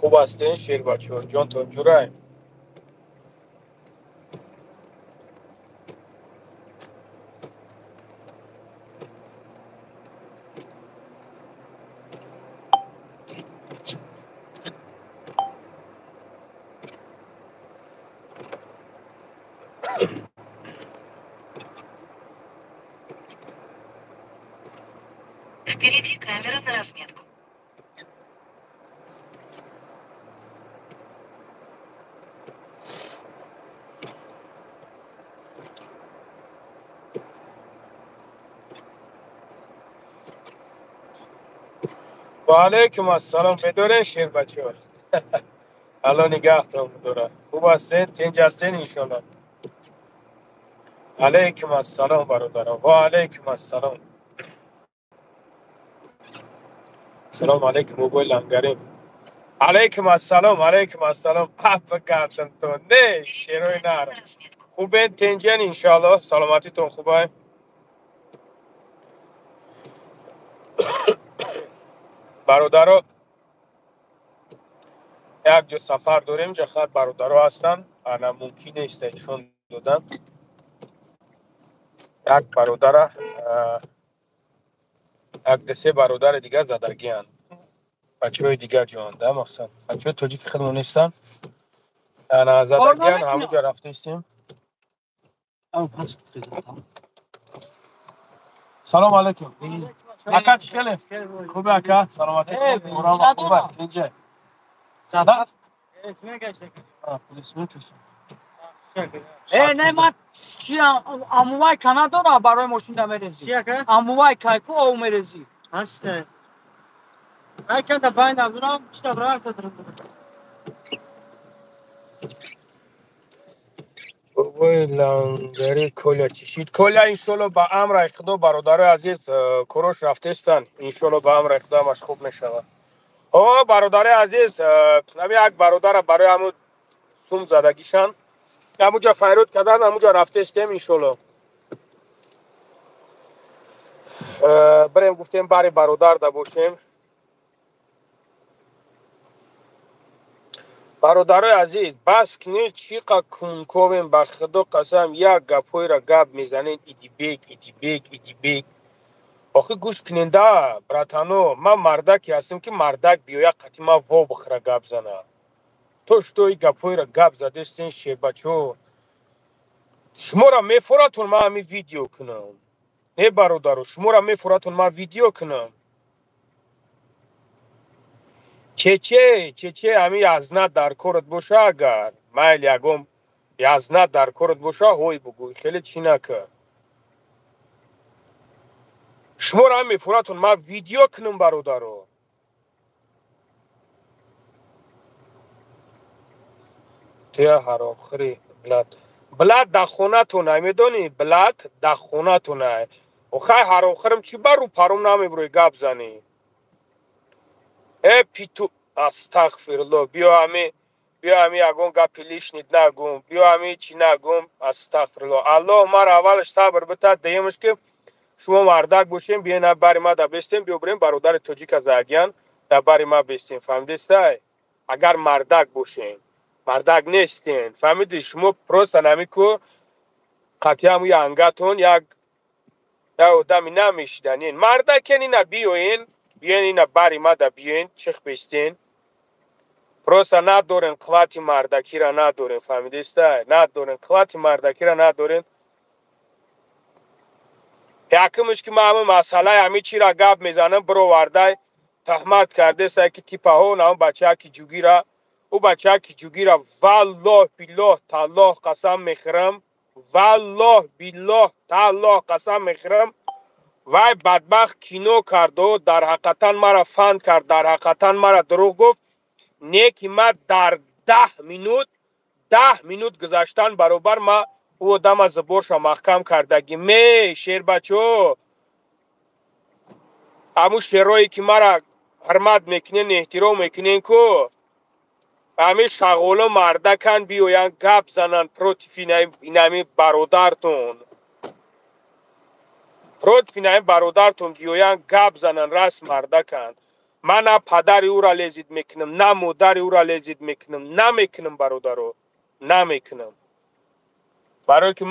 خوب هستین شیر بچه ها جان تو جورای Впереди камера на разметку. و علیکم السلام بدورین شیر بچه ها الان نگاه تو بدوره خوب هستین تنج هستین انشالله علیکم السلام برادران و علیکم السلام سلام علیکم موبایل لنگریم علیکم السلام اف کردم تو نه شیروی نرم خوبین تنجین انشالله سلامتی تون خوبه برادران یک جو سفر داریم جا خط برادرها هستن انا ممکن نیست ایشون دادن یک برادر یک دسه برادر دیگه زدگی هن بچه های دیگه جوانده مقصد بچه های توجیک خیلی نیستن انا زدگی هن همون جا رفته استیم سلام علیکم اکا چی خیلی خوبه اکا سلامتی خوبه تینجه زده اسمه کشته پولیسمه کشته نه من چی اموای کانادا دارم برای ماشین دمیرزی چیه که؟ اموای کایکو او میرزی هسته من کنده باید ندارم چی دارم دارم بابای لنگری کلا چشید کلا انشالله با امر خدا برادر عزیز کروش رفتستن انشالله با امر خدا همش خوب میشوه برادر عزیز نمی یک برادر برای همون سوم زدگیشن همونجا فیروت کردن همونجا رفته استیم انشالله بریم گفتیم باری برادر دا باشیم برادر عزیز بس کنید چیقا کنکویم با خدا قسم یک گپوی را گپ میزنین ایدی بیگ آخه گوش کننده براتانو من مردکی هستم که مردک بیایا قطیما وو بخره گپ زنه توی گپوی را گپ زده سین شیر بچو شما را میفورتون ما همی ویدیو کنم نه برادرو شما را میفورتون ما ویدیو کنم چه همی یزنه در کارت باشه اگر مایل یکم یزنه در کارت باشه هوی بگوی خیلی چی نکر شما را میفورتون ما ویدیو کنم برادرو تیا حرام خری بلاد در خونه تونه میدونی بلاد در خونه تونه و خیلی حرام خرم چی برو پروم نمیبروی گپ زنی پیتو استغفرالله بیا همی اگون گپی لیش نید نگم بیا همی چی نگم استغفرالله الله مر اولش صبر بده دیمش که شما مردک باشیم بیاین بری ما دا بستیم بیا بریم برادر توجیک از اگیان دا بری ما بستیم فهمیدسته اگر مردک باشیم مردک نیستین فهمیدی شما پروست نمی کو قطعی هموی انگتون یک دمی نمیشدنین مردک اینا بیاین اینا بری ما دا بیاین چخ بستین پروست ندارین قوت مردکی را ندارین فهمیدسته ندارین قوت مردکی را ندارین یکمش که من همه مسئله همی چی را گپ میزنم برو ورده تحمت کرده سه که تیپه ها نام بچه که جوگی را او بچه که جوگی را والله بالله تالله قسم میخرم والله بالله تالله قسم میخرم وای بدبخت کینو کرد و در حقیقتا مرا فند کرد در حقیقتا مرا دروغ گفت نیکی ما در 10 مینوت گذاشتن برابر ما او دم از زبورش محکم کردگی می شیر بچو همون شیرهایی که مرا حرمت میکنین احترام میکنین کو همه شغول مردکن بیوین گپ زنن پروتفین اینمی برادرتون برادرتون بیوین گپ زنن رس مردکن من نه پدر او را لیزید میکنم نه مادر او را لیزید میکنم نمیکنم برادرو نمیکنم برای که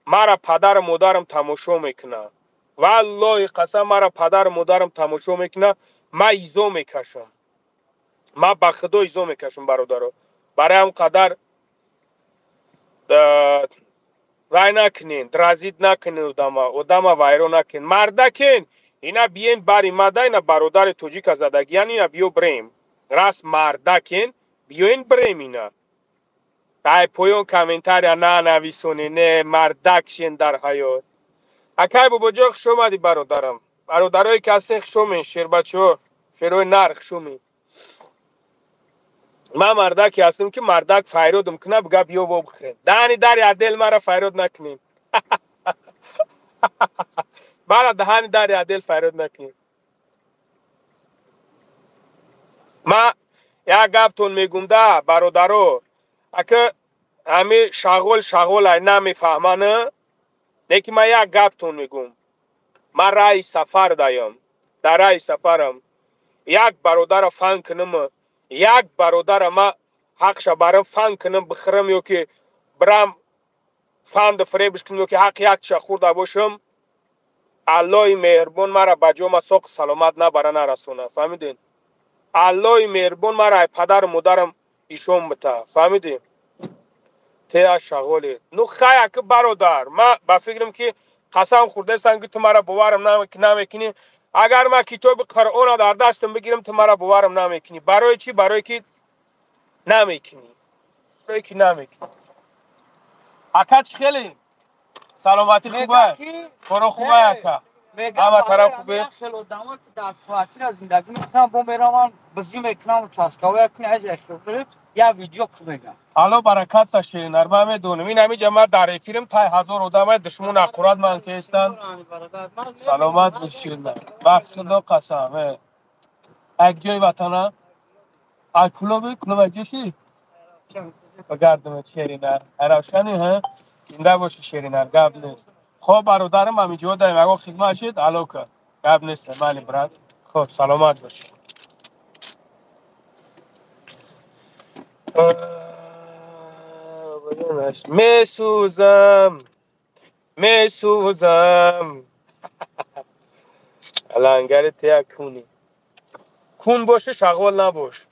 مرا پدر مادرم تماشا میکنه والله قسم مرا پدر مادرم تماشا میکنه من ایزو میکشم من به خدا ایزو میکشم برادرو برای هم قدر وای نکنین درازید نکنین ادامه وایرو نکنین مردکین اینا بیین باری ماده اینا برادر توجیک زدگیان اینا بیو بریم راست مردکین بیوین بریم اینا ای پویون کامنتاریا نه نویسونی نه مردکشین در حیات اکای بابا جا خشومدی برادرم برادرای که هستین خشومین شیر بچه شیروی نر خشومین من مردکی هستم که مردک فیرودم کنه بگه بیو و بخیر دهنی در دل مرا فیرود نکنین مرا دهنی در دل فیرود نکنین ما یک گپتون میگم ده برادرو اگه همه شغل ای نمیفهمانه نیکی ما یک گپتون میگم من رای سفر دایم در رای سفرم یک برادر فن کنم یک برادر ما حقش برام فن کنم بخرم یا که برام فن ده فریبش کنم یا که حق یک چه خورده باشم الله مهربان مرا بجام ساق سلامت نبره نرسونه فهمیدین الله مهربان مرا پدر مادرم ایشون بته فهمیدین تیا شغالی نو خیلی که برادر ما با فکرم که قسم خورده استم که تو مرا باورم نمیکنی اگر ما کتاب قرآن در دستم بگیرم تو مرا باورم نمیکنی برای چی برای که نمیکنی برای که نمیکنی اکا خیلی سلامتی خوبه برو خوبه اکا همه طرف خوبه داماد در فاتیر از زندگی میکنم با میرم بزی میکنم چاسکاوی کنی از اشتفرد یا ویدیو کنم حالا برکت داشته نربا میدونم این همین جمع در افیرم تا 1000 آدم دشمن اقراد من که هستن سلامت باشید وقت خدا قسم یک جای وطنه کلوب جشی بگردم شیرینر روشنی ها زنده باشی شیرینر گپ نیست خب برادرم همینجا داریم اگه خدمت شید الو که گپ نیست مالی برات خب سلامت باشید میسوزم لنگر تیا کونی کون باشه شغال نباش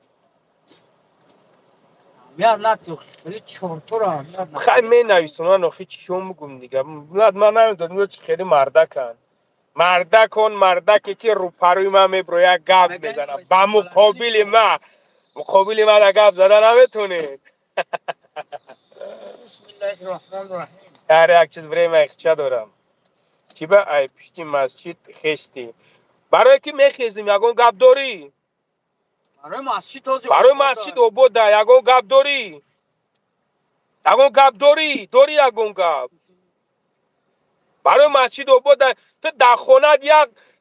میاد نتیخ خیلی چونتورا خیلی می نویسونن آخی چیشون بگم دیگه من نمیدونم چه خیلی مردکه که رو پروی من میبرو یک گپ میزنم با مقابل من گپ زدن نمیتونید بسم الله الرحمن الرحیم هر یک چیز برای من اخچه دارم چی به ای پشتی مسجد خستی برای که میخیزیم یکون گپ داری برای مسجد اوبو ده یکون گپ داری یکون گپ داری یکون گپ برای مسجد اوبو ده تو در خونت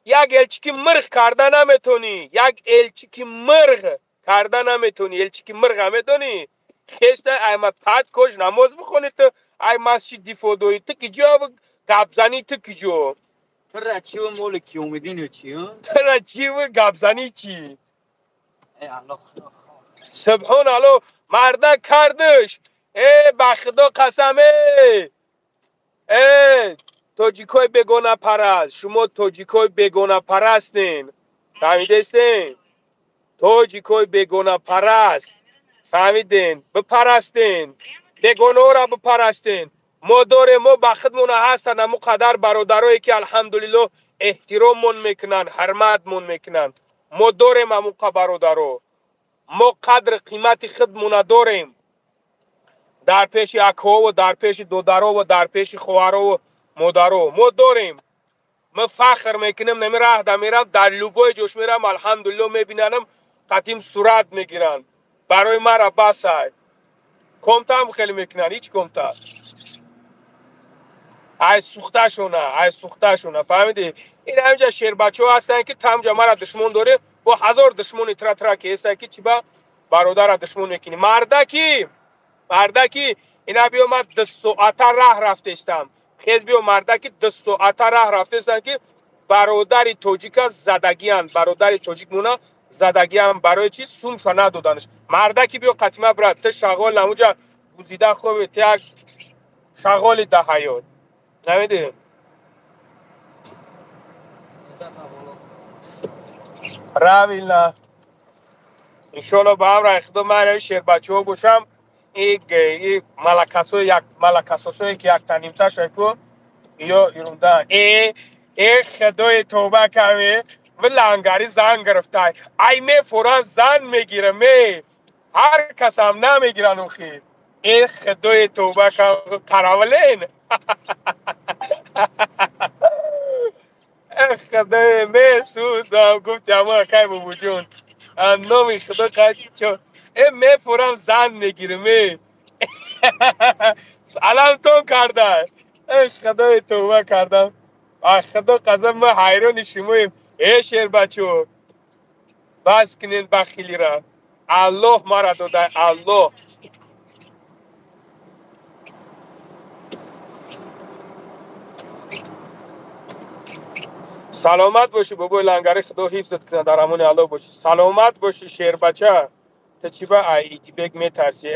یک الچکی مرغ کرده نمیتونی یک الچکی مرغ کرده نمیتونی الچکی مرغ نمیتونی خسته ای ما پد کش نماز بخونی تو ای مسجد دیفو دوی تو کجا گپ زنی تو کجا تو رچی و مول کی اومدین چی تو رچی و گپ زنی چی ای الله خدا سبحان الله مردک کردش ای بخدا قسمه ای توجیکای بگونه پرست شما توجیکای بگونه پرستین فهمیدین توجیکای بگونه پرست فهمیدین بپرستین بگونه را بپرستین ما داره ما بخدمون هستن امو قدر برادرایی که الحمدلله احتراممون میکنن حرمتمون میکنن ما داریم امو برادرو ما قدر قیمت خودمون داریم در پیش اکها و در پیش دودرها و در پیش خواهرها و مادرها ما داریم ما فخر میکنیم نمیره میرم در لوگوی جوش میرم الحمدلله میبیننم قدیم صورت میگیرن برای مرا بسای کمتا هم خیلی میکنن هیچ کمتا ای سوخته شونه فهمیدی این همینجا شیر بچه ها هستن که تمجا مرا دشمن داره با 1000 دشمن ترا که هستن که چی با برادر دشمن میکنی مردکی اینا بیو من 2 ساعت راه رفته استم خیز بیو مردکی 2 ساعت راه رفته استن که برادر توجیک زدگیان برادر توجیک مونا زدگی هم برای چی سومشو ندادنش. مردکی بیو قطمه برد ته شغال نموجا گوزیده خوبه ته شغال ده حیات نمیده. راویلا انشالله با هم را اخدا من شیر بچه ها باشم این ملکساسوی که یک تنیمتا شکو یا ایروندن ای خدای توبه کمی و لنگاری زن گرفته ای می فوران زن میگیره می هر کس هم نمیگیرن اوخی ای خدای توبه کمی قراولین ای خدای می سوزم گفتم که بابو جون نامی خدا قد چون ای می فوران زن میگیره می الان تو کرده ای خدای توبه کردم خدا قسم ما حیران شماییم ای شیر بچو بس کنین بخیلی را الله ما را داده الله سلامت باشی بابای لنگری خدا حفظت کنه در امان الله باشی سلامت باشی شیر بچه تا چی با ایتی بگ میترسی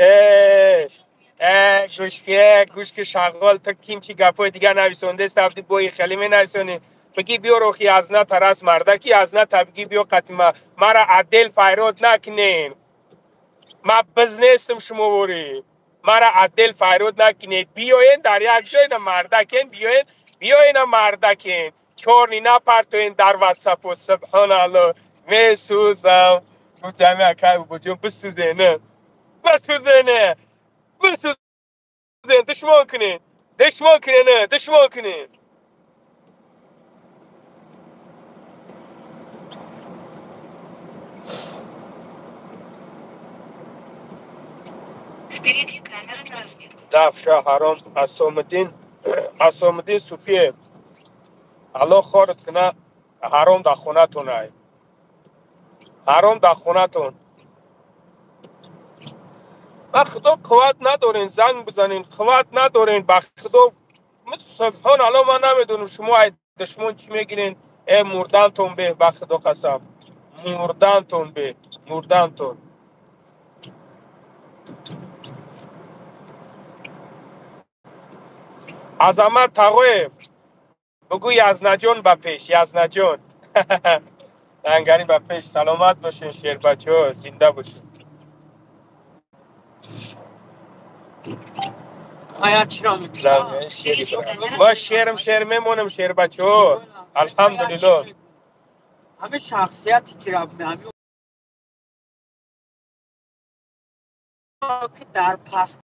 گوشک شغال تا کیمچی گپای دیگه نویسونده است هفته بایی خیلی می نویسونی بگی بیو روخی از نه ترس مردکی از نه تبگی بیو قطمه مرا عدل فیراد نکنین ما بزنستم شما بوری مرا عدل فیراد نکنین بیاین در یک جای مردکین بیاین مردکین چورنی نپرتوین در واتساپ و سبحان الله می سوزم گفتم اکای بجون بسوزینه بسوزینه دشمن کنین دشمن کنین Впереди камера на разметку. دفشه حرام اسامدین صوفیه الله خارد کنه حرام در خونه تونه حرام در خونه تون با خدا قوت ندارین زنگ بزنین قوت ندارین با خدا سبحان الله من نمیدونم شما دشمن چی میگیرین مردن تون به با خدا قسم مردن تون به مردن تون عظمت تقویف بگو یزنجان با پیش یزنجان لنگری با پیش سلامت باشین شیر بچه ها زنده باشین آیا چی را میکنم؟ ما شیر میمونم شیر بچه ها الحمدلله همه شخصیتی که را بوده همه که در پس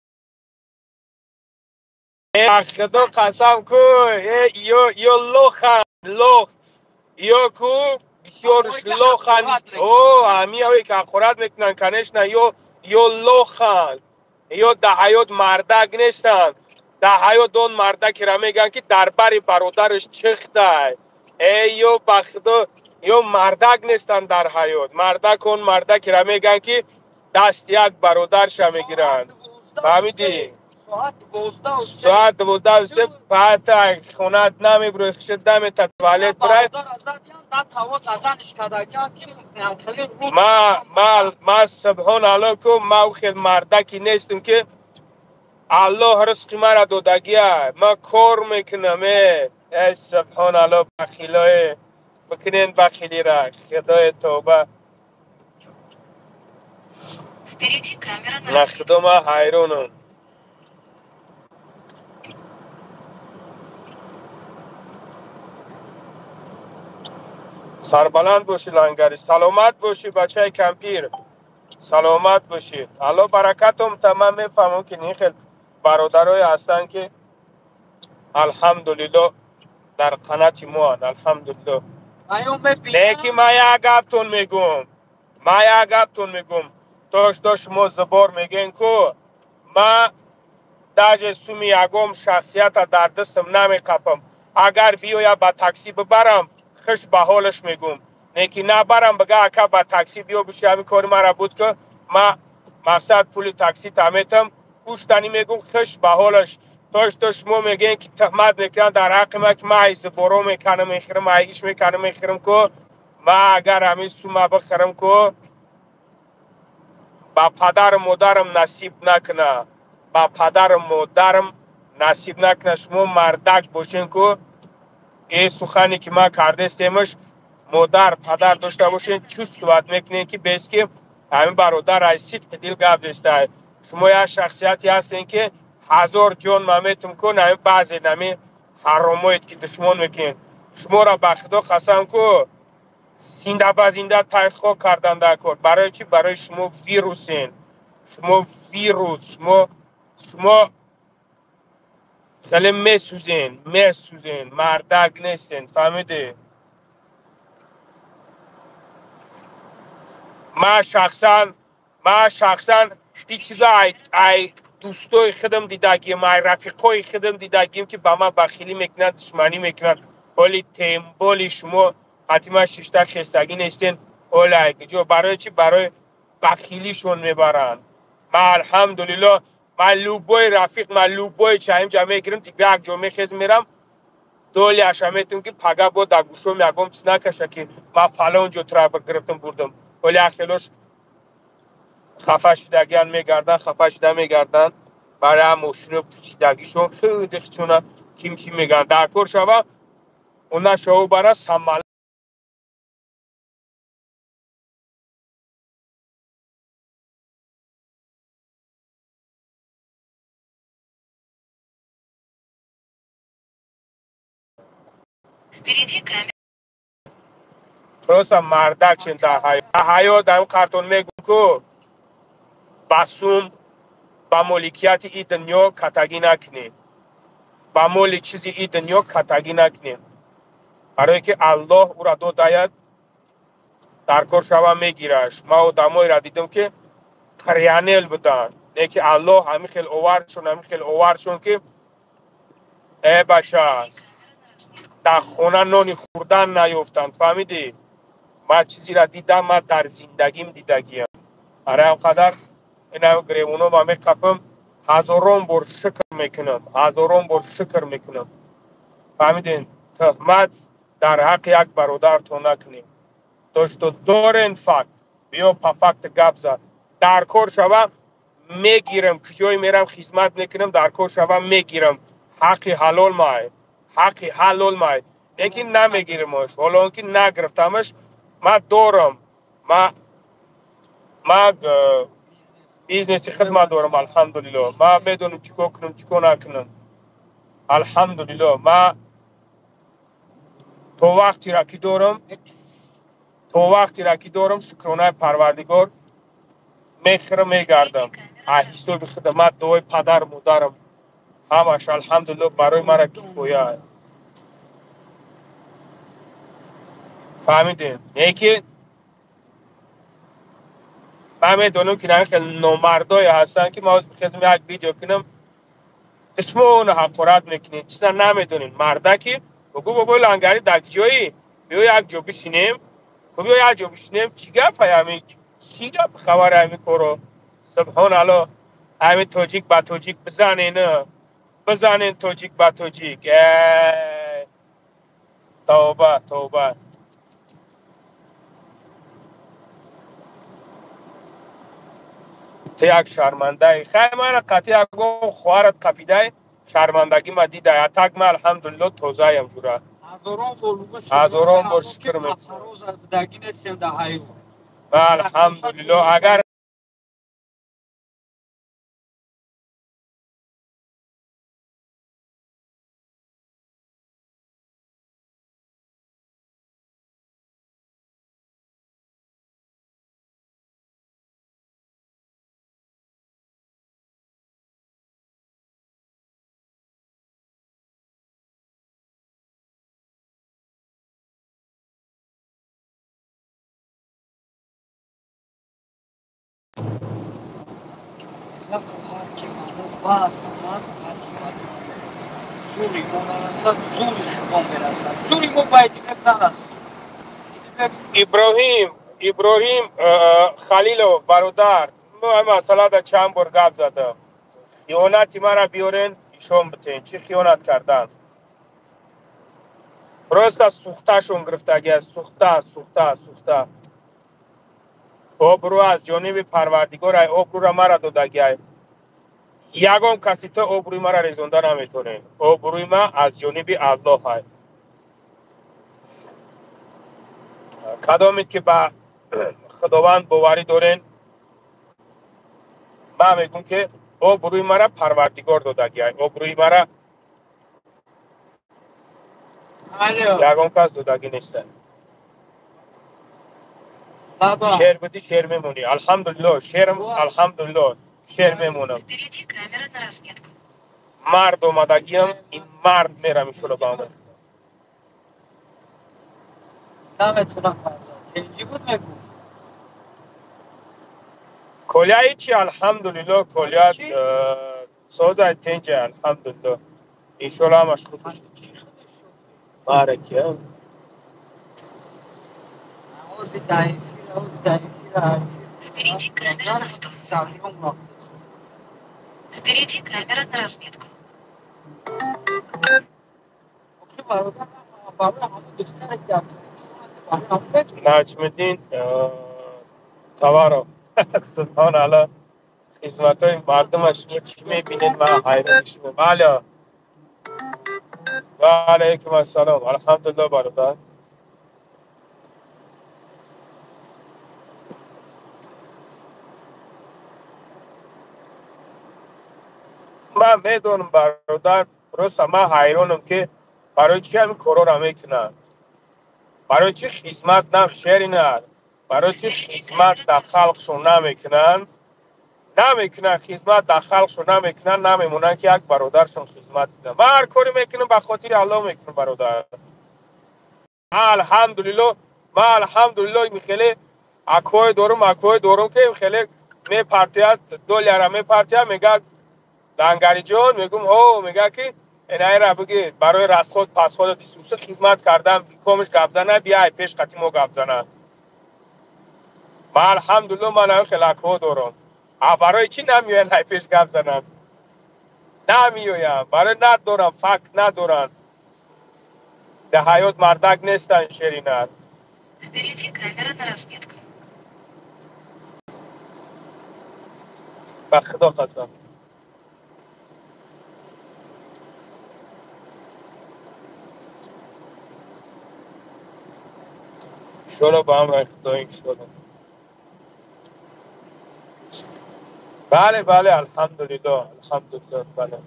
خدا قسم کو یو لوخ یو کو بسیار لوخن او همی هایی که خورد میکنن کنش نه یو لوخن یو ده حیات مردک نیستن ده حیات دون مردک را میگن که درباری برادرش چخته یو بخدا یو مردک نیستن در حیات مردک اون مردک را میگن که دست یک برادرش را میگیرن فهمیدی؟ ساعت 12 سه پاتا خونت نمیبروی خشت دم تا توالت برای ما سبحان الله که ما خیلی مردکی نیستم که الله رزق ما را دادگیه ما کار میکنم ای سبحان الله بخیلای بکنین بخیلی را خدای توبه خدا ما حیرونم سربلند باشی لنگری سلامت باشی بچه کمپیر سلامت باشی الله برکتم تمام میفهمم که این خیلی برادرای هستن که الحمدلله در قناتی ما الحمدلله لیکی ما یک گپتون میگم داشت ما زبار میگن که ما داج سومی یگم شخصیت در دستم نمیقپم اگر بیاید با تاکسی ببرم خش به حالش میگم نیکی نبرم بگه اکا با تاکسی بیا بشه همین کاری مرا بود که ما مقصد پول تاکسی تامیتم پوشتنی میگم خش به حالش داشت ما میگن که تهمت میکنن در حق ما که ما ایز برو میکنم میخرم ایش میکنم میخرم که ما اگر همین سوما بخرم که با پدر مادرم نصیب نکنه، با پدر مادرم نصیب نکنه شما مردک باشین که این سخنی که ما کرده استیمش مادر پدر داشته باشین چوست باید میکنین که بیست که همین برادر از صدق دل گفت دسته. شما یک شخصیتی هستین که 1000 جان ممیتون کن همین بعضی نمی حرامایت که دشمن میکنین. شما را به خدا قسم که زنده به زنده تحقیق کردن دکار. برای چی؟ برای شما ویروسین. شما ویروس. شما خیلی میسوزین. مردک نیستین. فهمیده؟ ما شخصا دی چیزا ای دوستای خودم دیدگیم، ای رفیقای خودم دیدگیم که با ما بخیلی میکنن، دشمنی میکنن. ولی تنبالی شما حتما ششته خستگی نیستین. اولی جو برای چی؟ برای بخیلیشون میبرن. ما الحمدلله من لوبای رفیق، من لوبای چایم جمعه گیرم دیگه یک جمعه خیز میرم دولی اشمیتیم که پگه با دگوشو میگم چیز نکشه که ما فلان جو ترابر گرفتم بردم. ولی اخیلوش خفه شده میگردن برای هم موشین و پوسیدگیشون خیلی دختونه کیمچی میگن درکور شوه اونا شو برای سمال Впереди камера. پروسا مردک چین در حیات در اون کارتون میگو که بسوم با ملکیت ای دنیا کتگی نکنی، با مول چیزی ای دنیا کتگی نکنی. برای که الله او را دو داید در کار شوه میگیرش. ما دمای را دیدم که کریانل بودن، نه که الله همین خیلی اوارشون که ای بشر در خونه نانی خوردن نیفتن. فهمیدی؟ ما چیزی را دیدم ما در زندگیم دیدگیم. برای همقدر این هم گریمونو ما میکپم هزاران بار شکر میکنم. فهمیدین؟ تهمت در حق یک برادر تو نکنیم. تو دارین فکت بیا پا فکت گپ زد در کار شوه میگیرم کجای میرم خدمت میکنم در کار شوه میگیرم حقی حلال مای لیکن نمیگیرمش. حالا که نگرفتمش ما دارم ما بیزنسی خدمت دارم الحمدلله. ما میدونم چیکار کنم چیکار نکنم الحمدلله. ما تو وقتی را که دارم شکرانه پروردگار میخرم میگردم. حساب خدمت دوای پدر مادرم همش الحمدلله برای مرا کفایه. فهمیدین؟ یکی من میدونم که نه خیلی نامردای هستن که ما از بخیزم یک ویدیو کنم دشمون حقارت میکنین چیزا نمیدونین. مردکی بگو بابا لنگری در جایی بیا یک جا بشینیم چی گپ همی چی گپ خبر همی کرو سبحان الله. همین توجیک با توجیک بزنین توجیک با توجیک. توبه تو یک شرمنده خیلی من قطعی اگه خوارت قپیده شرمندگی ما دیده اتک من الحمدلله توزایم جوره هزاران بار شکر میکنم الحمدلله. اگر ابراهیم خلیل برادر ما مسئله در چند بار گپ زدم. خیانتی مرا بیارین ایشون بتین چی خیانت کردن. просто сухташон гирифтагия, сухта. обрӯ аз ҷониби парвардигор ай обрӯра мара додагиай. ягон каси то обрӯи мара резонда наметонен. обрӯи ма аз ҷониби аллоҳ ай. кадомит ки ба худованд боварӣ дорен, ман мегӯм ки обрӯи мара парвардигор додагиай. обрӯи мара ягон кас додагӣ нестад. шер будӣ шер мемонӣ. алҳамдулиллоҳ шерам, алҳамдулиллоҳ шер мемонам. Впереди камера на разметку. мард омадагиам, ин мард мерам иншоалло ба омад. نمیتونم چنجی بود بگو کلیه چی الحمدلله کلیه سوزای تنجه الحمدلله انشالله همش خوب بشه. بارکه اوزی دایفی Впереди камера на 100. Впереди камера на разметку. نجم‌الدین توارو سبحان الله خدمت‌های مردمش شما چی می‌بینید من حیران شدم. بله و علیکم السلام الحمدلله برادر. من میدونم برادر درست من حیرانم که برای چی همین کارا را میکنن. برای چی خدمت نمیشری نه برای چی خدمت در خلقشون نمیکنن خدمت در خلقشون نمیکنن نمیمونن که یک برادرشون خدمت کنن. من هر کاری میکنم به خاطر الله میکنم برادر. الحمدلله میخیلی اکوی دارم که میخیلی میپرتید $2 میپرتید میگه لنگری جان میگم هو میگه که اینای را بگی برای راست خود پس خود دیسوسه خدمت کردم کمش گپ زنه بیای پیش قتیمو گپ زنه. من الحمدلله من خیلی اکو دارم. برای چی نمیوین های پیش گپ زنن؟ نمیوین برای ندارم فکر ندارن. در حیات مردک نیستن شیرینات. Впереди камера на разметку. به خدا قسم. شلو با هم رای خداییم شلو. بله الحمدلله بله.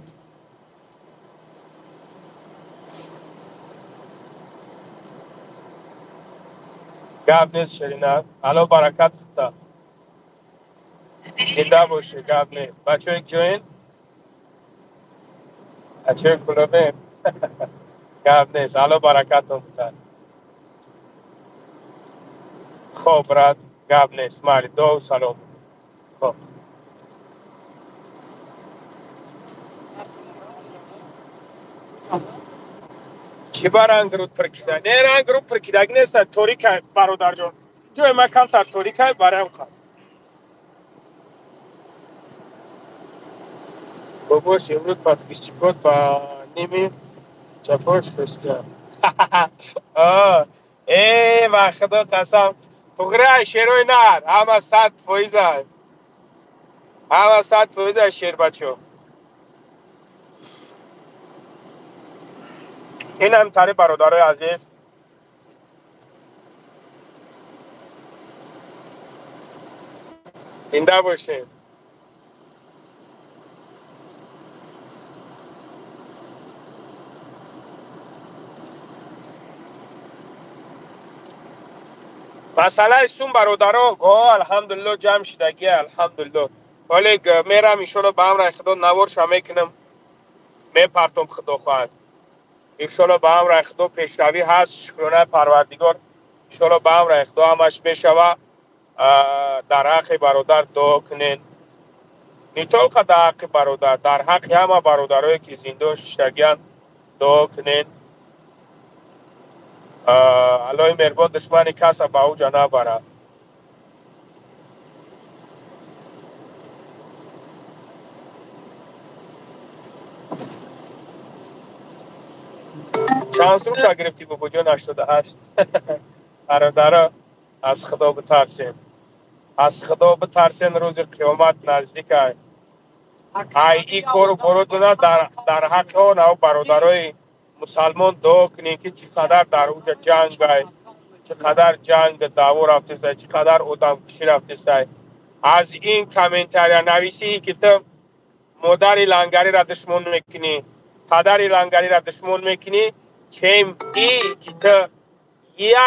گپ نیست شیرینات. الو برکت خدا. زنده باشه گپ نیست. بچه یک جوین بچه کلوبه گپ نیست. الو برکت خدا. خب برات گپ نیست. مالی دو و سلام. خب چی با رنگ رو پرکیده؟ نه رنگ رو پرکیدگی نیست. توریکه برادر جان. جوی من کم تر توریکه برایم خواهد. باباش امروز подписчикот по ними чапош кустя. ва худо қасам. туғрай шерои нар. ҳама 100% ҳама 100% шер бачо. این هم تاری برادرای عزیز زنده باشید. مسئله سون برادرها الحمدلله جمع شدگی الحمدلله. ولی میرم انشالله به امر خدا نوارش هم میکنم میپرتم خدا خواهد. انشالله به امر خدا پیشروی هست شکرانه پروردگار. انشالله به امر خدا همش میشوه. در حق برادر دعا کنین. نیتوقع در حق برادر در حق همه برادرایی که زنده شدگیان دعا کنین. الله مهربان دشمن کس به اوجا نبره. چند سال گرفتی بابا جان 88 برادر از خدا بترسین از خدا بترسین روز قیامت نزدیک ای ای کارو برو در حق اون او برادرای مسلمان دعا کنین که چقدر در اونجا جنگ ای چقدر جنگ دعوا رفته است چقدر آدم کشی رفته است از این کامنتاریا نویسی که تو مادری لنگری را دشمن میکنی پدری لنگری را دشمن میکنی چیم ای که تو یک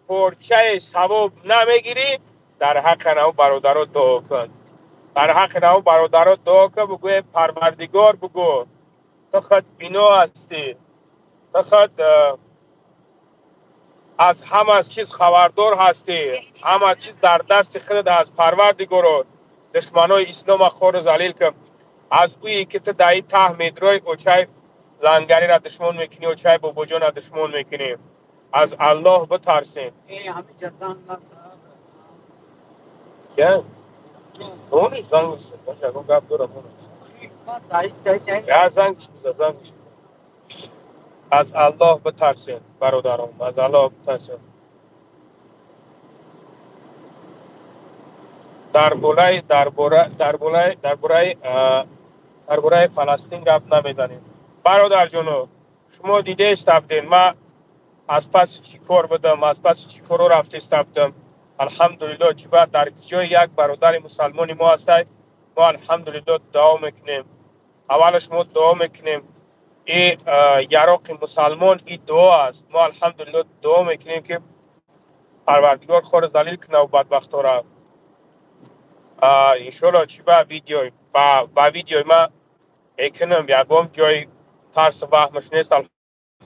پرچه ثواب نمیگیری در حق نو برادر دعا کن در حق نو برادر دعا کن بگوی پروردگار بگو تو خود بینا هستی تو خود از همه چیز خبردار هستی همه چیز در دست خودت از پروردگار دشمنای اسلام خور ذلیل کن از اویی که تو دایی ته میدروی اوچای لنگری را دشمن میکنی اوچای بابا جان را دشمن میکنی از الله بترسین کیا اونش زنگ است باشه اون گپ داره اونش یا زنگ از الله بترسین برادران از الله بترسین درباره فلسطین گپ نمیزنیم برادر جانو شما دیده استبدین ما از پس چی کار بدم از پس چی کارو رفته استبدم الحمدلله چی بعد در جای یک برادر مسلمانی ما هستید ما الحمدلله دعا میکنیم اولش ما دعا میکنیم این یراق مسلمان این دعا است ما الحمدلله دعا میکنیم که پروردگار خود ذلیل کنه و بدبختا را انشالله چی با ویدیوی ما ایکنم یکم جای ترس و وهمش نیست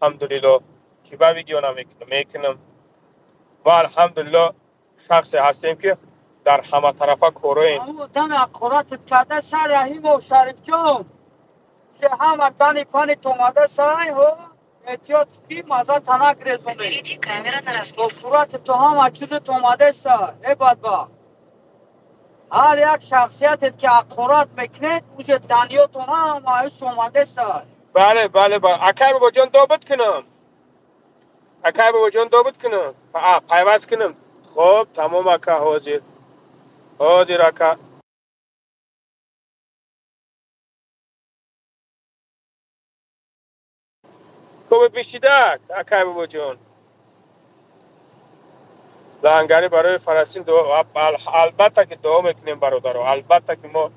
الحمدلله چی با ویدیو نمیکنم ایکنم و الحمدلله شخص هستیم که در همه طرفه کاراییم اما دم اقراتت کرده سر رحیم و شریف جان که همه دنی پنی تومده سای و احتیاط کی مزه تنک رزونه Впереди камера на با разведку. صورت تو همه چیز تومده سای ای بدبخت هر یک شخصیتت که اقرات میکنه اوشه دنیاتون همه ایس اومده سای بله اکای بابا جان دابت کنم اکای بابا جان دابت کنم پیوست کنم خب تمام اکا حاضر اکا خوب بیشیدک اکای بابا جان لنگری برای فلسطین البته که دعا میکنیم برادر البته که ما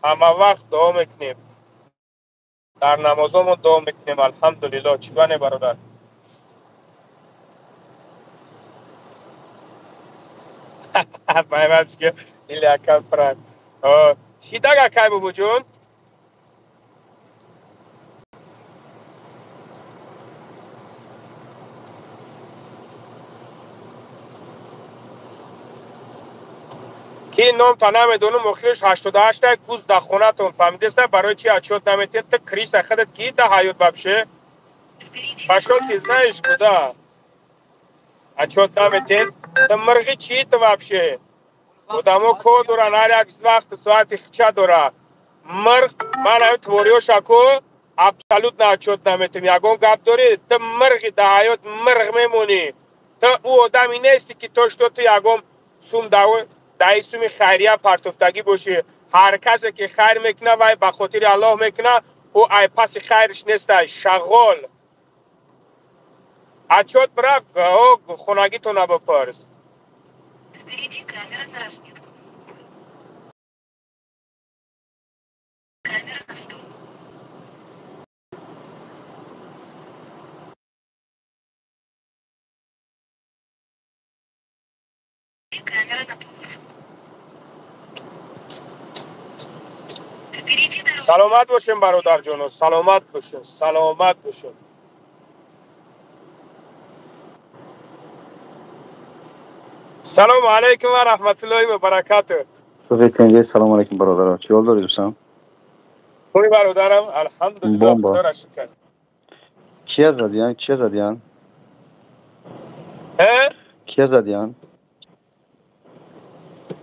همه وقت دعا میکنیم در نمازمون دعا میکنیم الحمدلله چی بانه برادر پیوست که ایلی اکا فرند شیدک اکای بابا جان کی نام تا نمیدونم مخیرش 88 کوز در خونه تون فهمیدست برای چی اچوت نمیتید تا کریس خودت کی تا حیات ببشه Впереди باشو تیزنش کدا اچوت نمیتید تا مرغی چی تا ببشه بودمو کو دورن هر یک وقت ساعت خچه دوره مرغ من همه توریو شکو ابسالوت نه اچوت نمیتیم یکم گپ داری تا مرغی در حیات مرغ میمونی تا او آدمی نیستی که توش تو یکم سوم دایی سوم خیریه پرتفتگی باشی هر کسی که خیر میکنه و به خاطر الله میکنه او ای پس خیرش نیست شغال اچوت برا خونگی تو نبپرس Впереди камера на разведку. Камера на стол. И камера на полосу. Впереди дорога. سلامت باشین برادر جانو سلامت باشین سلام علیکم و رحمت الله و برکاته سلام علیکم برادر چی حال داری دوستان خوبی برادرم الحمدلله خدا را شکر کیا زدیان کیا زدیان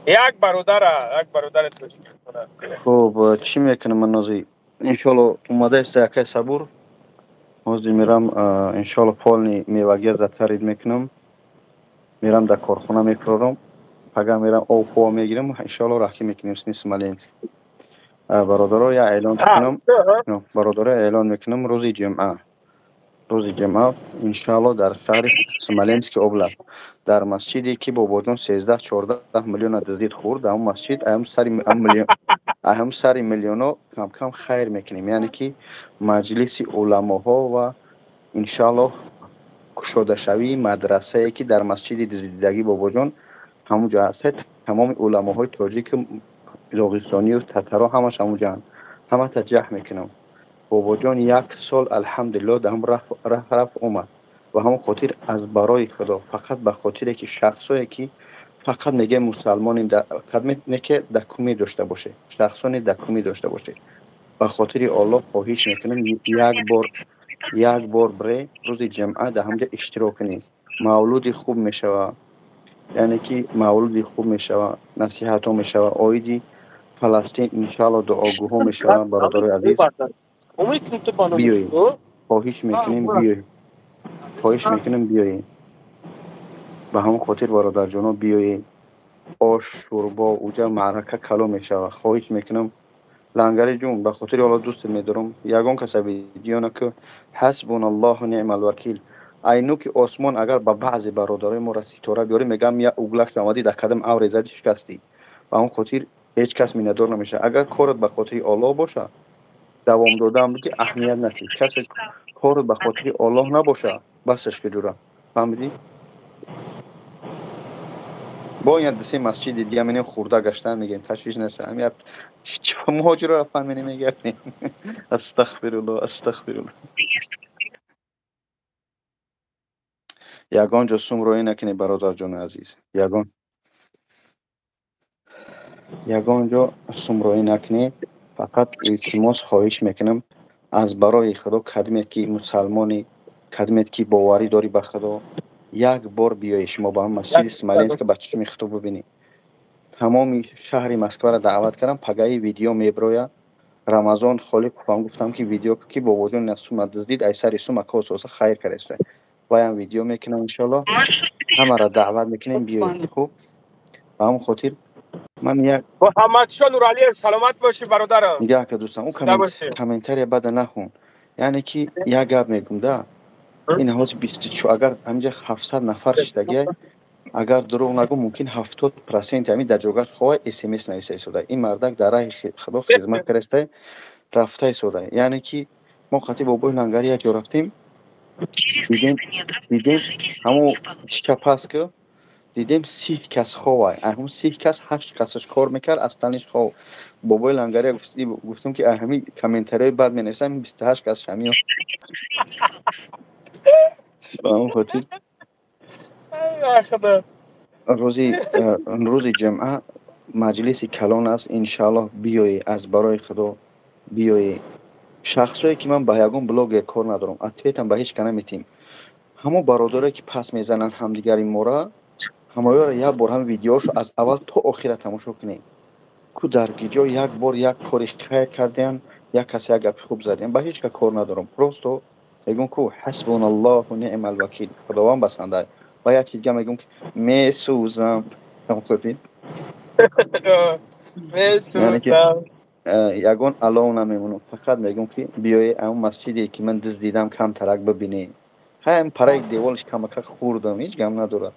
یک برادر توشی کنه خب چی میکنه من نازی انشالله اومده است یکی صبور حاضر میرم انشالله پالنی میوگی زد ترید میکنم میرم در کارخونه میکرارم پگه میرم او پوا میگیرم انشالله راکی میکنیم سنی سمالینسک برادرها یا اعلان کنم برادرها اعلان میکنم روز جمعه انشالله در شهر سمالینسک اوبلاست در مسجدی که بابا جان 13-14 میلیون دزدید خورد اون مسجد اهم سر میلیون کم کم خیر میکنیم یعنی که مجلس علماها و انشالله کشاده شوی مدرسه که در مسجد دزدیدگی بابا جان همونجا هست تمام علماهای تاجیک داغستانی و تترا همش همونجا همه تجه میکنم بابا جان 1 سال الحمدلله دهم رفت اومد و همون خاطر از برای خدا فقط به خاطر که شخصایی که فقط میگه مسلمانی قدمت که دکومی داشته باشه شخصانی دکومی داشته باشه به خاطر الله خواهش میکنم یک بار بره روز جمعه در همجا اشتراک کنیم مولود خوب میشوه یعنی که مولود خوب میشوه نصیحت ها میشوه آیدی فلسطین انشاءالله دعاگوها میشوه برادر عزیز بیایی خواهش میکنیم بیایی به همون خاطر برادر جانا بیایی آش شوربا اوجا معرکه کلو میشوه خواهش میکنم لنگری جون به خاطر الله دوست میدارم یگان کس ویدیو که حسبون الله و نعم الوکیل اینو که آسمان اگر به بعضی برادرای ما را ستاره بیاره میگم یا اوگلک آمدی در قدم او ریزد شکستی و اون خاطر هیچ کس میندار نمیشه اگر کارت به خاطر الله باشه دوام دادم که اهمیت نداره کسی کارت به خاطر الله نباشه بسش که جوره فهمیدی باید بسی مسجد دیگه منیم خورده گشتن میگیم تشویش نشه همین مهاجر را فهمینی میگردیم استغفرالله یگان جا سومروی نکنی برادر جان عزیز یگان جا سومروی نکنی فقط التماس خواهش میکنم از برای خدا کدمت که مسلمانی کدمت که باوری داری به خدا یک بار بیایی شما با هم مسجد سمالینسک که بچه میخطو ببینی تمام شهر مسکو را دعوت کردم پگای ویدیو میبرویا رمضان خالی کفام گفتم که ویدیو که با وجود نسوم دزدید ای سر سوم اکوسوس خیر کرده بایم ویدیو میکنم انشالله همه را دعوت میکنیم بیایید خوب با هم خاطر من یک محمد شاه نورالی سلامت باشی برادرم نگاه که دوستان اون کامنتری بد نخون یعنی که یک گپ میگم ده این حواس 24 اگر همینجا 700 نفر شدگی اگر دروغ نگم ممکن 70% همین در جوگش خواه SMS نویسه سوده این مردک در راه خدا خدمت کرسته رفته سوده یعنی که ما خطیب بابای لنگری یک جا رفتیم دیدیم همون چیکا پس که دیدیم 30 کس خواه همون 30 کس 8 کسش کار میکرد از تنش خواه بابای لنگری گفتم که همین کامنتری بعد می نویسم 28 کس شمیو با همون خاطر روز جمعه مجلس کلان است انشالله بیایی از برای خدا بیایی شخصایی که من به یگان بلاگ کار ندارم اتفیتم به هیچ کنه میتیم همون برادرایی که پس میزنن همدیگری مورا همه یک بار هم ویدیوشو از اول تا آخر تماشا کنیم کو در گیجا یک بار یک کاری خیر کردن یک کسی یک گپ خوب زدن به هیچ کار ندارم پروستو میگم کو حسبون الله و نعم الوکیل خداوند بسنده و یک دیگه میگم که میسوزم همون میسوزم یگان علاو نمیمونم فقط میگم که بیایی اون مسجدی که من دیدم کم ترک ببینی هم پرک دیوالش کمک خوردم هیچ گم نداره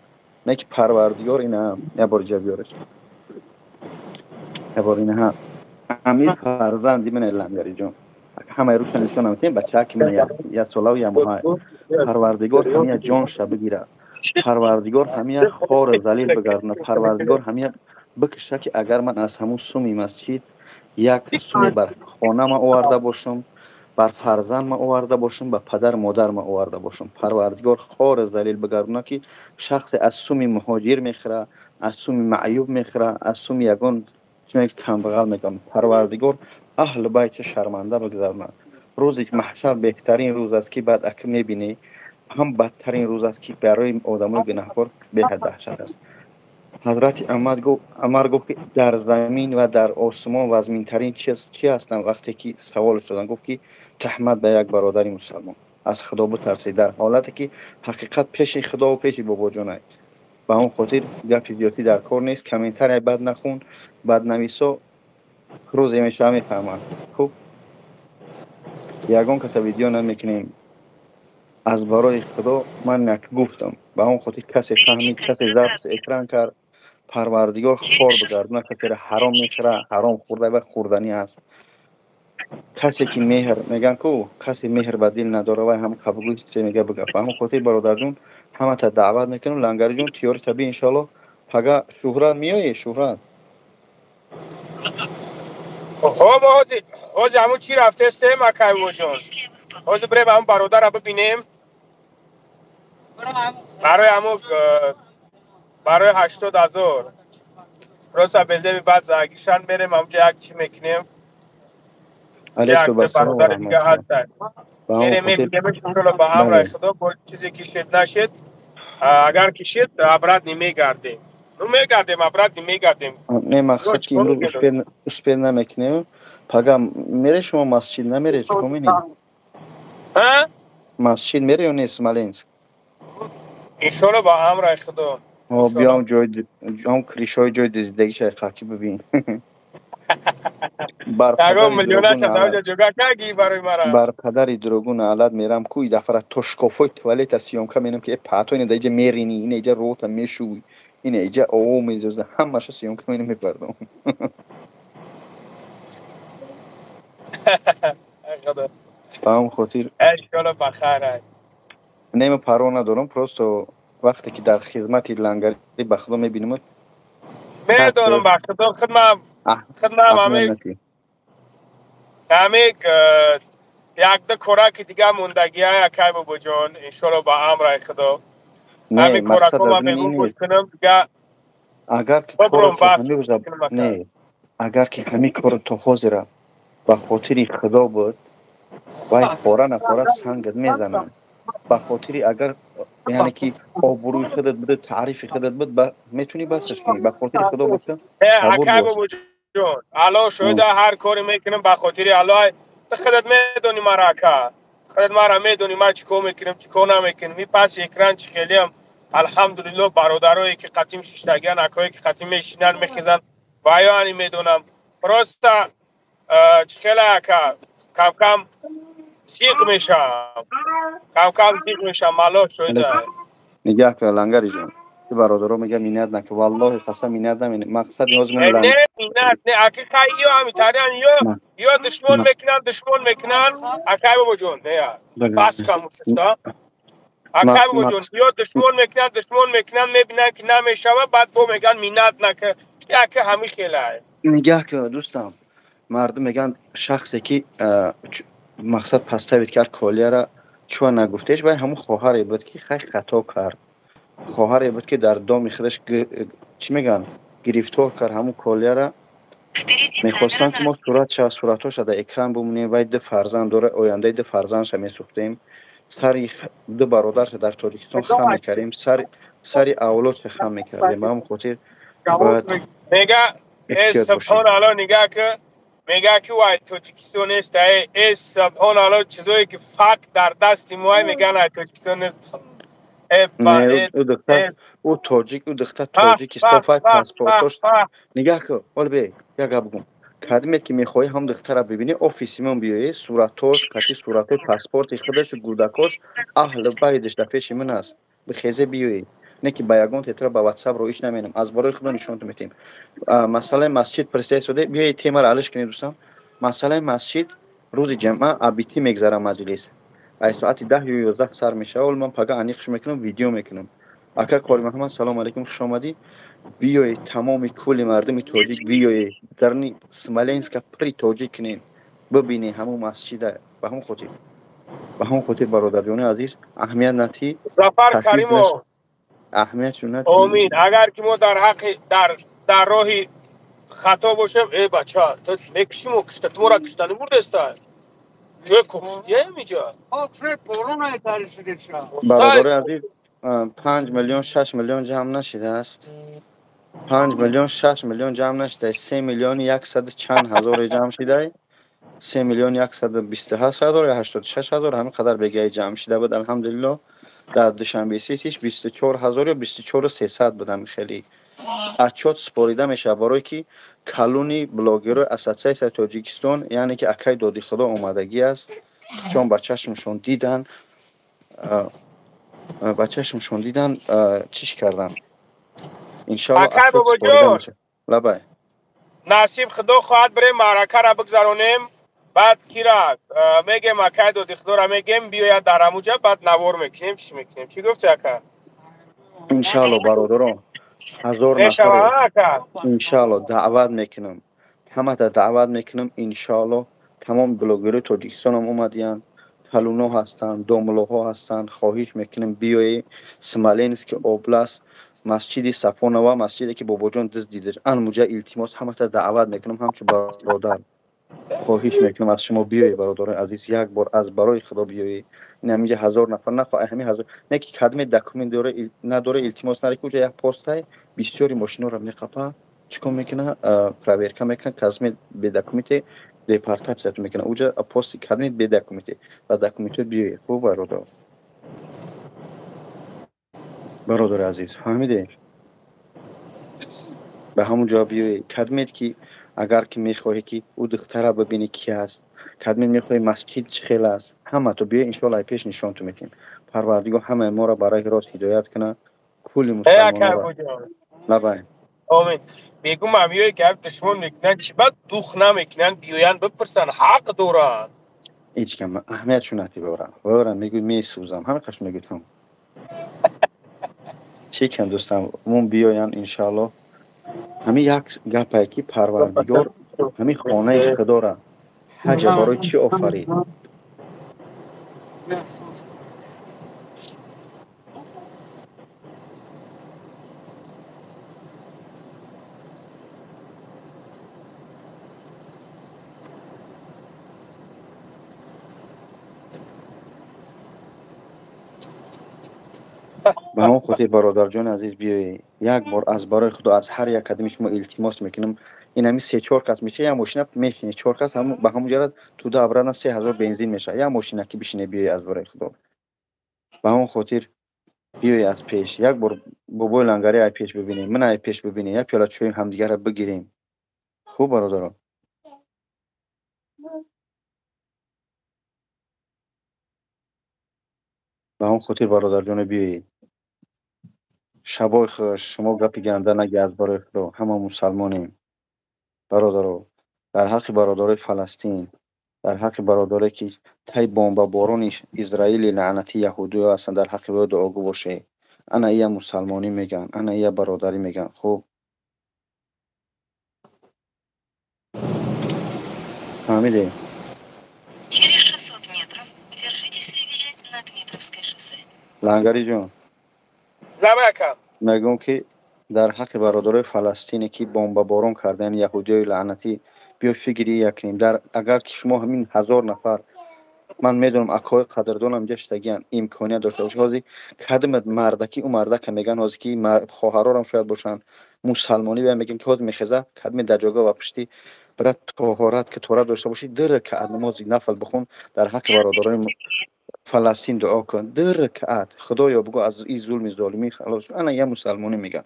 نه که پروردگار اینا یه بار جا بیارش یه بار اینا امیر فرزندی من لنگری جون همه روش نشونم که بچه که من یه سولاو یه ماه پروردگار همه جان شب بگیره پروردگار همه خار ذلیل بگردونه پروردگار همه بکشه که اگر من از همون سومی مسجد یک سومی بر خانه ما آورده باشم بر فرزند ما آورده باشم به پدر مادر ما آورده باشم پروردگار خار ذلیل بگردونه که شخص از سومی مهاجر میخره از سومی معیوب میخره از سومی یگان چون کم بغل میگم پروردگار اهل بیت شرمنده بگذارونه روزی که محشر بهترین روز است که بعد اک میبینی هم بدترین روز است که برای آدمای گناهکار به حد دهشت است حضرت عمر گفت که در زمین و در آسمان وزمین ترین چیز چی هستن وقتی که سوال شدن گفت که تهمت به یک برادری مسلمان از خدا بترسید، در حالتی که حقیقت پیش خدا و پیش بابا جان است. به اون خاطر گپ زیادی در کار نیست. کامنتر بد نخون، بد نویسو، روز میشه میفهمن. خب یگان کس ویدیو نمیکنیم از برای خدا. من یک گفتم به اون خاطر کسی فهمید، کسی ضبط اکران کرد، پروردگار خور بگردونه خاطر حرام میخوره، حرام خورده و خوردنی است. کسی که مهر میگن کو کسی مهر به دل نداره و هم قبول چه میگه بگه. به همون خاطر برادر جون همه تا دعوت میکنم لنگری جون تیاری تبی انشالله پگه شهرت میایی شهرت. خب حاجی همون چی رفته است مکه جون؟ حاجی بریم همون برادر رو ببینیم برای 80,000 روسا بزنیم بعد زنگیشن بریم همونجا یک چی میکنیم. یک برادر دیگه هستن میریم میبینیمش انشالله با امر خدا. با چیزی که شد نشد اگر که شد عبرت نمیگردیم عبرت نمیگردیم. نه مقصد که امروز اسپید نمیکنیم پگه میره شما مسجد نمیره چکو مینی؟ مسجد میره یا نیست مالینسک؟ انشالله با امر خدا. بیام جای هم کریشای جای زندگی شای خاکی ببین. بر پدری دروگون علت میرم کوی دفعه توشکافوی توالت سیام کمینم که پاتو اینه دیگه میرینی اینه اینجا روتا میشوی اینه اینجا او میذوزه همش سیام کمینم میپردم. با هم خاطر اشکال بخیر نیم پروا ندارم. پروستو وقتی که در خدمت لنگری به خدا میبینم میدونم به خدا خدمت همه یک دو کوراک دیگه موندگی های اکی بابا جان انشالله با امر خدا. نه مقصد از این نیست. اگر که اگر که همین کار تو حاضره به خاطر خدا بود وای پاره نپاره سنگت میزنم. به خاطر اگر یعنی که آبروی خودت بده تعریف خودت بده میتونی بسش کنی. به خاطر خدا باشه صبور باش. الله شاید هر کاری میکنم به خاطر الله. خودت میدونی مرا که خودت مرا میدونی ما چیکار میکنم چیکار نمیکنم. می پس اکران چخیلیم الحمدلله برادرایی که قطیم شیشتگان اکایی که قطیم میشینن میخیزن وایانی میدونم پروستا چخیله که کم کم سیخ میشم مالا شده. نگاه که لنگری جان که برادرها میگه مینت نکه والله قسم مینت نمینه مقصد نیاز من نه مینت نه اکی یا همیتاریان یا دشمن میکنن اکی بابا جون نه بس کم سستا اکی بابا جون یا دشمن میکنن میبینن که نمیشه بعد بو میگن مینت نکه یکی همی خیله. نگاه که دوستم مردم میگن شخصی که مقصد پستوید کرد کالیه را چون نگفتهش باید همون خواهری بود که خیلی خطا کرد. خواهری بود که در دام خودش چی میگن گرفتار کرد همون کالیه را. میخواستن که ما صورتاش در اکران بمونیم و ده فرزند داره آینده ده فرزندش میسوختیم. سر دو برادر در تاجیکستان خم میکردیم سر اولاد خم میکردیم. همون خاطر باید میگه سبحان الله نگاه که میگه که وای تاجیکستان نیست سبحان الله چیزایی که فقط در دست موهای میگن تاجیکستان نیست. نه او تاجیک او دختر تاجیک استافای پاسپورتش نگاه که ولی بی یک بگم کدیمت که میخوایی هم دختر رو ببینی آفیسی من بیایی صورتاش قطعی صورت پاسپورت خودش گودکاش اهل بایدش در پیش من است بخیزه بیایی نه که بیاگون تترا با واتساپ رو ایش نمینم از برای خدا نشون میتیم. مثلا مسجد پرسته شده بیایی تیم را علش کنید دوستان. مثلا مسجد روز جمعه ابیتی میگذره مجلس از ساعت 10 یا 11 سر میشه اول من پگه انیخش میکنم ویدیو میکنم. اکر کاری محمد سلام علیکم خوش آمدی بیای تمام کل مردم تاجیک بیای درنی سمالینسک پری تاجیک کنین ببینی همون مسجد به هم خاطر برادران عزیز اهمیت نتی ظفر کریمو اهمیت چون نتی امین اگر که ما در حق در راهی خطا باشم ای بچه تو نکشیم و کشته تو را کشتن برده است جای کپستیه میجا برادر عزیز 5 میلیون 6 میلیون جمع نشده است. 5 میلیون 6 میلیون جمع نشده 3 میلیون 100 چند هزار جمع شده 3 میلیون 128,000 یا 86,000 همین قدر بگه جمع شده بود. الحمدلله در دوشنبه سیتیش 24,000 یا 24,300 بودم. خیلی اچوت سپاریده میشه برای که کلونی بلاگر اساتسیای تاجیکستان، یعنی که اکای دادی خدا اومدگی است، چون بچه‌شون دیدن چیش کردن. انشالله اکای اچوت بابا سپاریده جون، میشه. لبای نصیب خدا خواهد بریم معرکه را بگذرونیم، بعد کیرا میگیم اکای دادی خدا را میگیم بیاید در اموجه، بعد نوار میکنیم. چی میکنیم؟ چی گفتی اکا؟ انشالله برادران 1000 میشوه نفر ها اکا؟ انشالله دعوت میکنم، همه تا دعوت میکنم. انشالله تمام بلاگرای تاجیکستان هم اومدین، کلونا هستن، دوملوها هستن. خواهش میکنم بیایی سمالینسک اوبلاست مسجد صفانوا، مسجدی که بابا جان دست دیده انموجه التماس همه تا دعوت میکنم همچون برادر. خواهش میکنم از شما بیایی برادر عزیز، یک بار از برای خدا بیایی. این همینجا 1000 نفر نخواه همین 1000 نه که کدمه دکومنت داره نداره التماس نره که اونجا یک پستای بسیاری ماشینا رو میخپه چیکار میکنه پراورکا میکنه تضمین به دکومنت دیپارتاسیون میکنه اونجا پست کدمه به دکومنت و دکومنت بیایی. خوب برادر عزیز فهمیدی؟ به همون جا بیایی کدمت که اگر که میخواهی که او دختره ببینی کی است، کدمت میخواهی مسجد چه خیلی است، همه تو بیا انشالله پیش نشان تو میتیم. پروردگار همه ما را برای راست هدایت کنه، کل ای مسلمان اکا را. بابا جون، لبای آمین. بگو مامیوی گرد دشمن میکنن چی بعد دوخ نمیکنن بیاین بپرسن حق دارن. هیچ کم اهمیت شو نتی بورم میگو میسوزم همه قش میگوتم چی کن دوستم مون بیاین انشالله. همین یک گپی که پروردگار همین خانه خدا را حج برای چی آفرید؟ به همون خاطر برادر جان عزیز بیایی یک بار از برای خدا از هر یک کدوم شما التماس میکنم. این همین 3-4 کس میشه یا ماشین میشینه 4 کس هم به همون جرات تو دوران 3000 بنزین میشه یا ماشین که بشینه بیایی از برای خدا. به همون خاطر بیایی از پیش یک بار بابای لنگری ای پیش ببینیم من ای پیش ببینیم یا پیاله چوی همدیگه را بگیریم. خوب برادران به همون خاطر برادر جان بیایی شبای خوش. شما گپی گنده نگی از برای خدا، همه مسلمانیم برادران. در حق برادرای فلسطین، در حق برادرایی که تای بمب بارون اسرائیل لعنتی یهودی ها هستن در حق او دعاگو باشه. انا یا مسلمانی میگن، انا یا برادری میگن. خوب فهمیدی؟ Через 600 метров держитесь левее на Дмитровское шоссе. لنگری جان نمه اکا. میگم که در حق برادرای فلسطینی که بمب بارون کردن یهودی های لعنتی بیا فکری یکنیم. در اگر که شما همین 1000 نفر من میدونم اکای قدردانم گشتگیان امکانیت داشته باشه هازی کدمت مردکی اون مرده میگن هازی که خواهرارم شاید باشن مسلمانی بهم میگن که هاز میخزه کدم دجاگا و پشتی برای طهارت که طهارت داشته باشی در که نماز نفل بخون در حق برادرای فلسطین دعا کن در رکعت. خدایا بگو از این ظلم ظالمی خلاص. انا یه مسلمانی میگن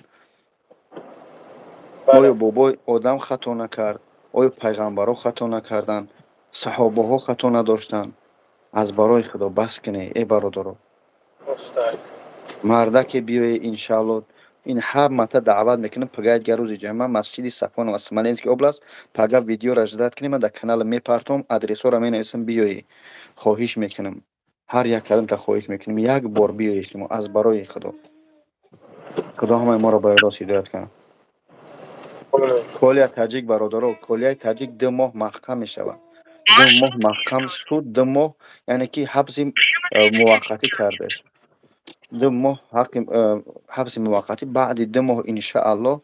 آیا بله. بابای آدم خطا نکرد؟ آیا پیغمبرها خطا نکردن؟ صحابه ها خطا نداشتن؟ از برای خدا بس کنه ای برادرو. مستعد. مرده که بیای انشالله این هر مته دعوت میکنم پگاید گروز جمعه مسجد صفان و سمالینسک اوبلاست پگا ویدیو را جدید کنیم من در کانال میپرتم ادرس ها را می نویسم بیایی. خواهش میکنم هر یک کلم تا خواهش میکنم یک بار بیایی شما از برای خدا. خدا همه ما را به راست هدایت کنه. کلیه تاجیک برادرو کلیه تاجیک 2 ماه محکم میشود. 2 ماه محکم سود 2 ماه یعنی که حبس موقتی کردش. 2 ماه حبس موقتی بعد 2 ماه ان شاء الله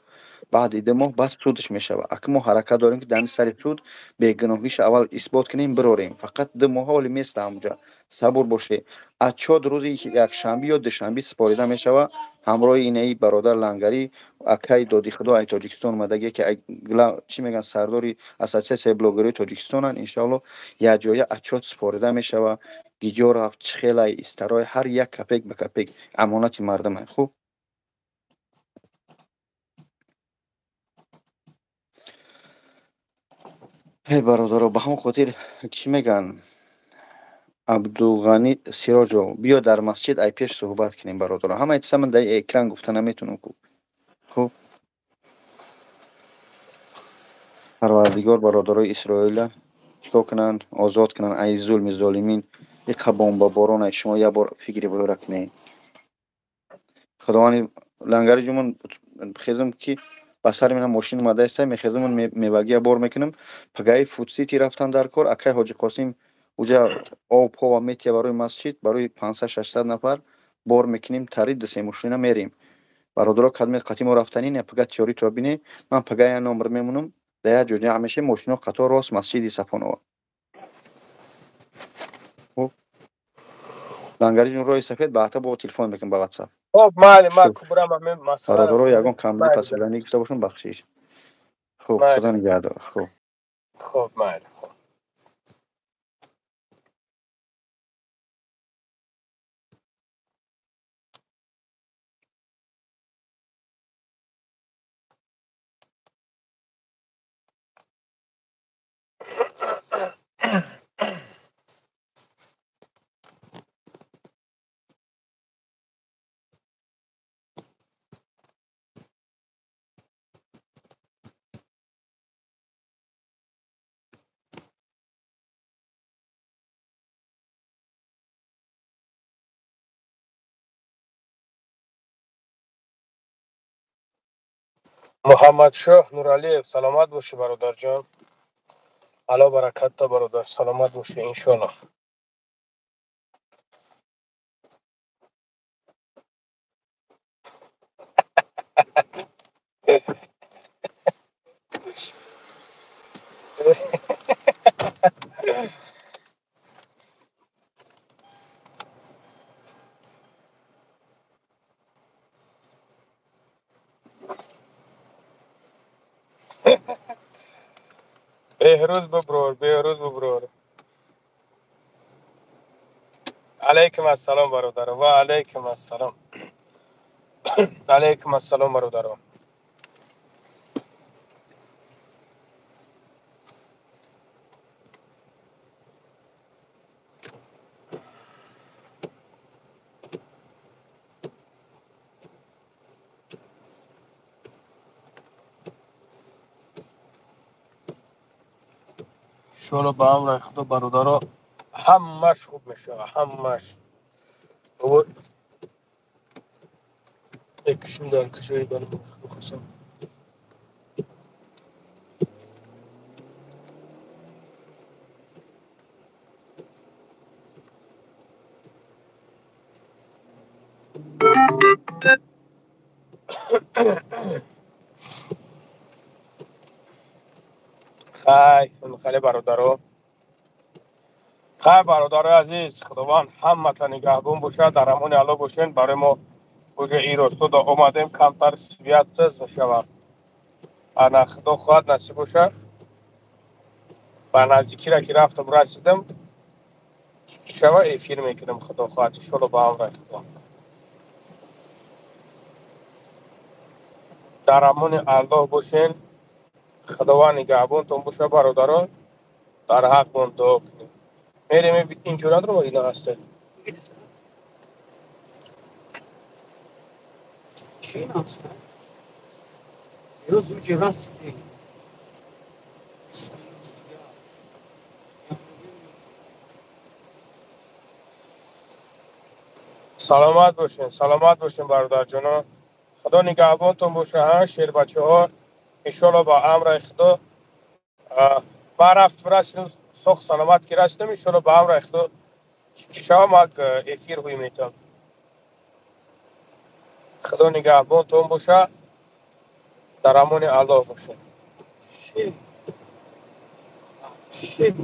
بعد 2 ماه بس سودش میشود. اگه ما حرکت داریم که در سر سود بیگناهیش اول اثبات کنیم براریم. فقط 2 ماه ولی میست همونجا صبر باشه. از 4 روزی یک شنبه یا دوشنبه سپاریده میشود همراه اینایی برادر لنگری اکای دادی خدا ای تاجیکستان اومدگی که چی میگن سرداری اساسیاسیون بلاگری تاجیکستان ان ان یا جای اچوت سپاریده میشود. گیجو رفت چخیلای استرای هر یک کپک به کپک امانت مردم. خوب هی برادر به همون خاطر چی میگن عبدالغنی سیراجو بیا در مسجد ای پیش صحبت کنیم برادر. همه ایتسا من در اکران گفته نمیتونم. خوب پروردگار برادرای اسرائیل چیکار کنن آزاد کنن ای ظلم ظالمین. یک قبام با باران شما یه بار فکری بهره کنین. خداوند لنگر جمون خیزم که بسر من ماشین اومده است میخیزم من میبگی بار میکنم پگای فوتسیتی رفتن در کار اکای حاجی قاسم اوجا آب پا و میتیا برای مسجد برای 500 600 نفر بار میکنیم ترید دسه ماشینا میریم. برادرها کدام قطعی ما رفتنی نه پگای تیاری تو ببینی من پگای نمبر میمونم در جوجه همیشه ماشینا قطار راست مسجدی صفانو. خب لنگری جون روی سفید بعدا با تلفن میکنم با واتساپ. خب مالی ما شو کبرم همه مسئله رو برادرها کنیم. یگان کاملی پس لانی گفته باشون بخشیش. خب مالی خدا نگهدار. خب خب مالی خب. محمد شاه نورالیف سلامت باشی برادر جان. علا برکت تا برادر سلامت باشی انشالله. بهروز ببرور بهروز ببرور. علیکم السلام برادر و علیکم السلام. علیکم السلام برادر. شلو با هم رای خدا برادرها همش خوب میشه همش. بابا یکیشون در کشوی برم بخواستم. خیلی برادرها خیلی برادر عزیز خداوند همه نگهبون باشه در امان الله باشین. برای ما کجا این رستو دا اومدیم کمتر سویت سز میشود. انا خدا خواهد نصیب باشه به نزدیکی را که رفتم رسیدم شما افیر میکنم خدا خواهد شلو با هم رای خدا در امان الله باشین. خداوند نگهبونتون باشه برادران. در حق من دعا کنید. میریم اینجورا رو اینا هسته چی هست؟ روز چی هست؟ سلامت باشین برادر جانا. خدا نگهبانتون باشه. ها شیر بچه ها انشالله با امر خدا ما رفتم رسیدم سخت سلامت که رسیدم انشالله با امر خدا شما افیر ہوئی میتم. خدا نگهبانتون باشه. در امان الله باشه. Shit. Shit.